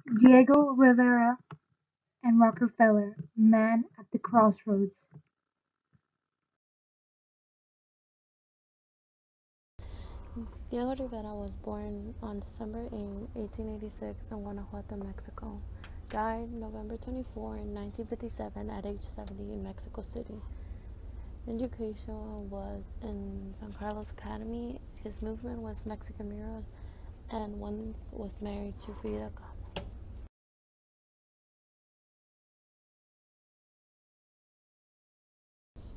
Diego Rivera and Rockefeller, Man at the Crossroads. Diego Rivera was born on December 8, 1886 in Guanajuato, Mexico. Died November 24, 1957 at age 70 in Mexico City. Education was in San Carlos Academy. His movement was Mexican murals and once was married to Frida Kahlo.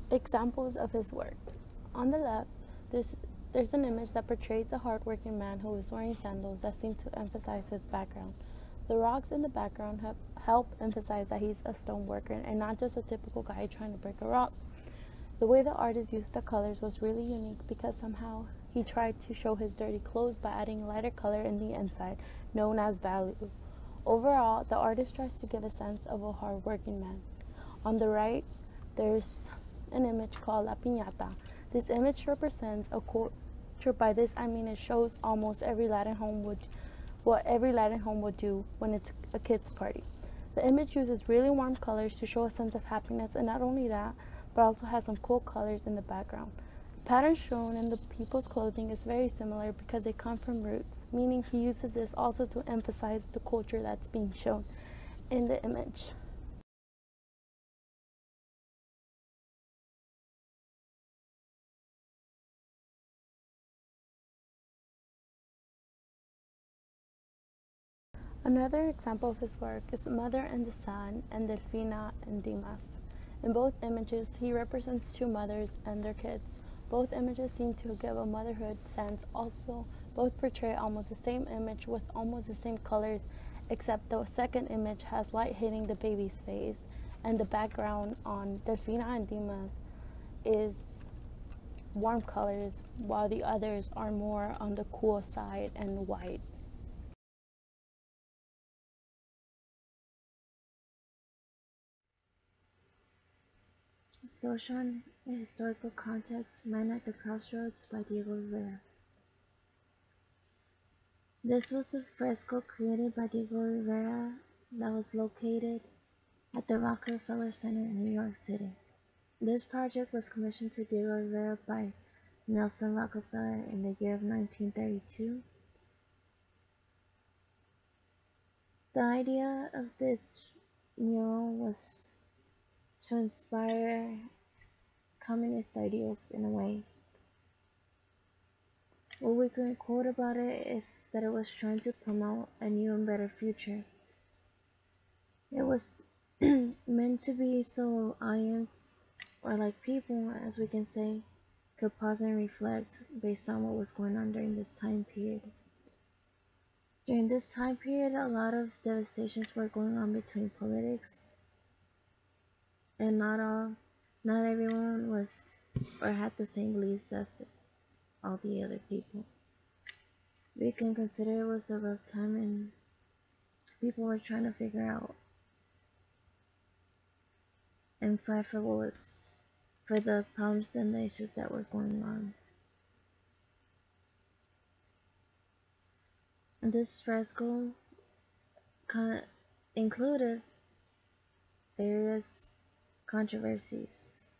Examples of his works. On the left, there's an image that portrays a hardworking man who is wearing sandals that seem to emphasize his background. The rocks in the background help emphasize that he's a stone worker and not just a typical guy trying to break a rock. The way the artist used the colors was really unique because somehow he tried to show his dirty clothes by adding lighter color in the inside, known as value. Overall, the artist tries to give a sense of a hardworking man. On the right, there's an image called La Piñata. This image represents a culture. By this I mean it shows almost every Latin home would what every Latin home would do when it's a kid's party. The image uses really warm colors to show a sense of happiness, and not only that, but also has some cool colors in the background. The pattern shown in the people's clothing is very similar because they come from roots, meaning he uses this also to emphasize the culture that's being shown in the image. Another example of his work is Mother and the Son and Delfina and Dimas. In both images, he represents two mothers and their kids. Both images seem to give a motherhood sense. Also, both portray almost the same image with almost the same colors, except the second image has light hitting the baby's face, and the background on Delfina and Dimas is warm colors, while the others are more on the cool side and white. Social and Historical Context: Man at the Crossroads by Diego Rivera. This was a fresco created by Diego Rivera that was located at the Rockefeller Center in New York City. This project was commissioned to Diego Rivera by Nelson Rockefeller in the year of 1932. The idea of this mural was to inspire communist ideals in a way. What we can quote about it is that it was trying to promote a new and better future. It was meant to be so audience, or like people, as we can say, could pause and reflect based on what was going on during this time period. During this time period, a lot of devastations were going on between politics, and not everyone was or had the same beliefs as all the other people. We can consider it was a rough time, and people were trying to figure out and fight for what was for the problems and the issues that were going on. This fresco included various controversies.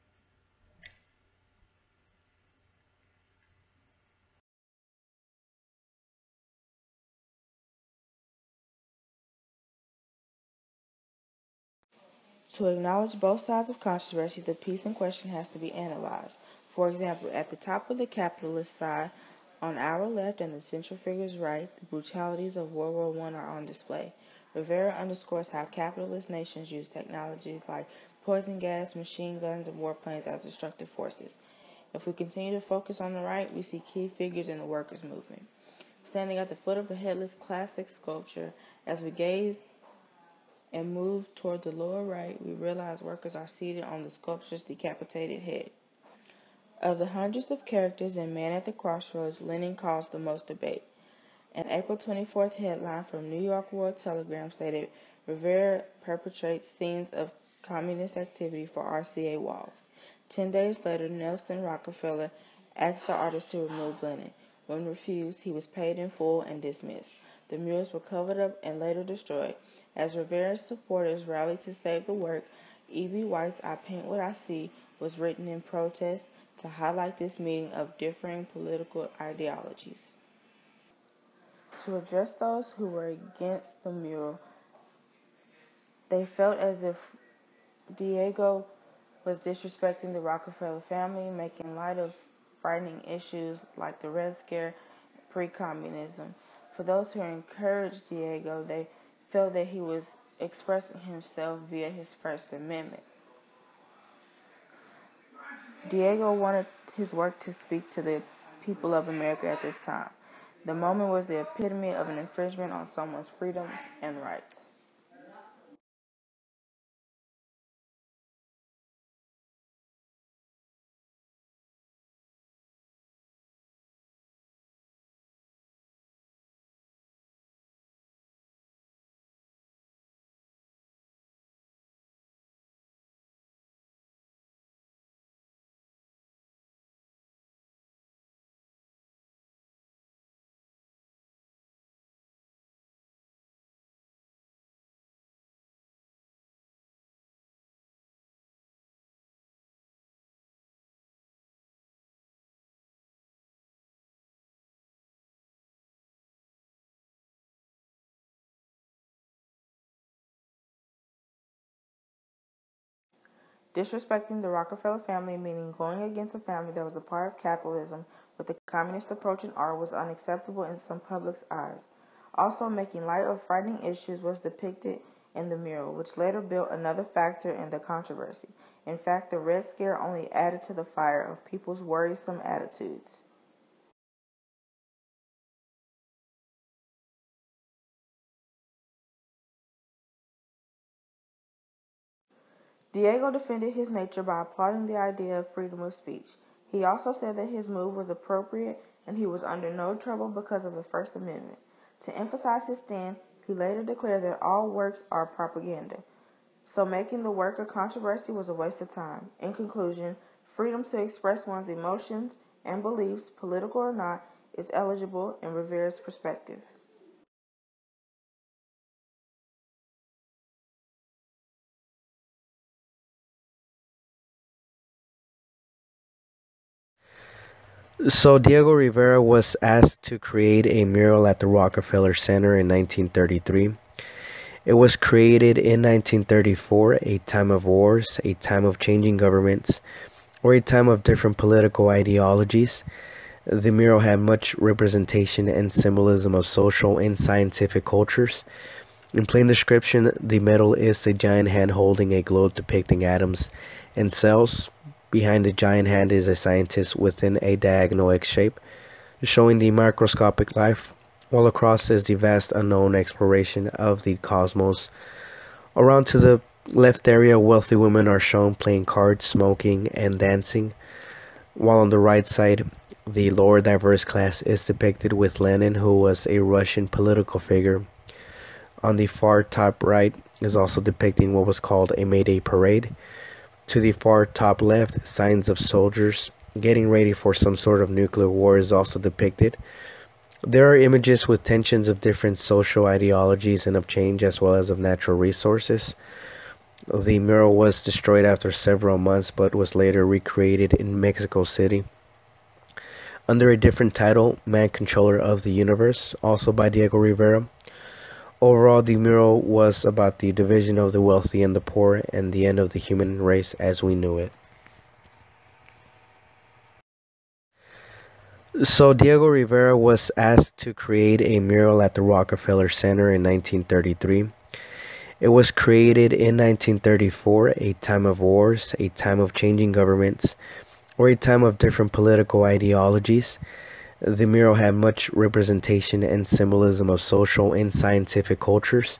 To acknowledge both sides of controversy, the piece in question has to be analyzed. For example, at the top of the capitalist side, on our left and the central figure's right, the brutalities of World War I are on display. Rivera underscores how capitalist nations use technologies like poison gas, machine guns, and warplanes as destructive forces. If we continue to focus on the right, we see key figures in the workers' movement. Standing at the foot of a headless classic sculpture, as we gaze and move toward the lower right, we realize workers are seated on the sculpture's decapitated head. Of the hundreds of characters in Man at the Crossroads, Lenin caused the most debate. An April 24th headline from New York World Telegram stated, Rivera perpetrates scenes of communist activity for RCA walls. 10 days later, Nelson Rockefeller asked the artist to remove Lenin. When refused, he was paid in full and dismissed. The murals were covered up and later destroyed. As Rivera's supporters rallied to save the work, E.B. White's I Paint What I See was written in protest to highlight this meeting of differing political ideologies. To address those who were against the mural, they felt as if Diego was disrespecting the Rockefeller family, making light of frightening issues like the Red Scare, pre-communism. For those who encouraged Diego, they felt that he was expressing himself via his First Amendment. Diego wanted his work to speak to the people of America at this time. The moment was the epitome of an infringement on someone's freedoms and rights. Disrespecting the Rockefeller family, meaning going against a family that was a part of capitalism with a communist approach in art, was unacceptable in some public's eyes. Also, making light of frightening issues was depicted in the mural, which later built another factor in the controversy. In fact, the Red Scare only added to the fire of people's worrisome attitudes. Diego defended his nature by applauding the idea of freedom of speech. He also said that his move was appropriate and he was under no trouble because of the First Amendment. To emphasize his stand, he later declared that all works are propaganda. So making the work a controversy was a waste of time. In conclusion, freedom to express one's emotions and beliefs, political or not, is eligible in Rivera's perspective. So Diego Rivera was asked to create a mural at the Rockefeller Center in 1933. It was created in 1934, a time of wars, a time of changing governments, or a time of different political ideologies. The mural had much representation and symbolism of social and scientific cultures. In plain description, the medal is a giant hand holding a globe depicting atoms and cells. Behind the giant hand is a scientist within a diagonal X shape, showing the microscopic life, while across is the vast unknown exploration of the cosmos. Around to the left area, wealthy women are shown playing cards, smoking, and dancing, while on the right side, the lower diverse class is depicted with Lenin, who was a Russian political figure. On the far top right is also depicting what was called a May Day parade. To the far top left, signs of soldiers getting ready for some sort of nuclear war is also depicted. There are images with tensions of different social ideologies and of change as well as of natural resources. The mural was destroyed after several months but was later recreated in Mexico City under a different title, Man Controller of the Universe, also by Diego Rivera. Overall, the mural was about the division of the wealthy and the poor and the end of the human race as we knew it. So Diego Rivera was asked to create a mural at the Rockefeller Center in 1933. It was created in 1934, a time of wars, a time of changing governments, or a time of different political ideologies. The mural had much representation and symbolism of social and scientific cultures.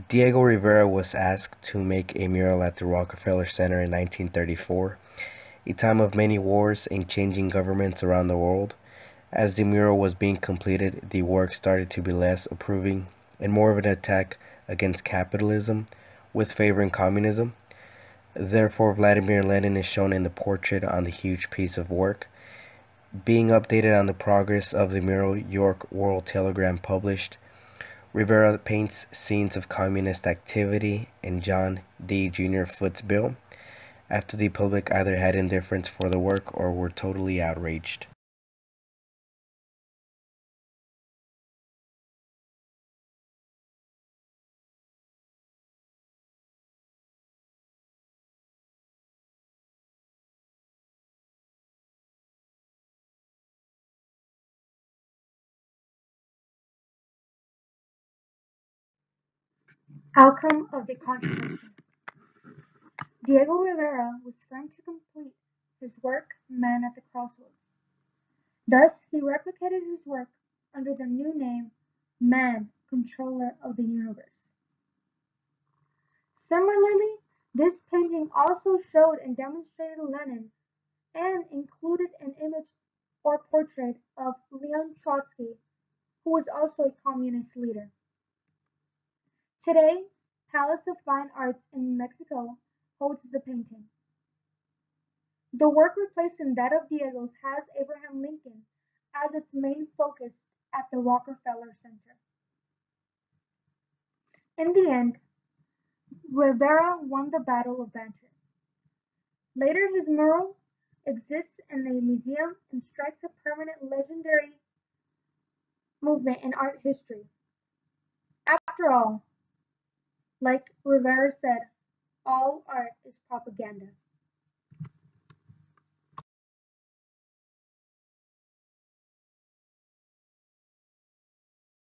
Diego Rivera was asked to make a mural at the Rockefeller Center in 1934, a time of many wars and changing governments around the world. As the mural was being completed, the work started to be less approving and more of an attack against capitalism with favoring communism. Therefore, Vladimir Lenin is shown in the portrait on the huge piece of work. Being updated on the progress of the mural York World Telegram published, Rivera paints scenes of communist activity and John D. Jr. foots bill, after the public either had indifference for the work or were totally outraged. Outcome of the controversy. Diego Rivera was firm to complete his work Man at the Crossroads. Thus, he replicated his work under the new name Man, Controller of the Universe. Similarly, this painting also showed and demonstrated Lenin and included an image or portrait of Leon Trotsky, who was also a communist leader. Today, Palace of Fine Arts in Mexico holds the painting. The work replacing that of Diego's has Abraham Lincoln as its main focus at the Rockefeller Center. In the end, Rivera won the Battle of Banter. Later, his mural exists in a museum and strikes a permanent legendary movement in art history. After all, like Rivera said, all art is propaganda.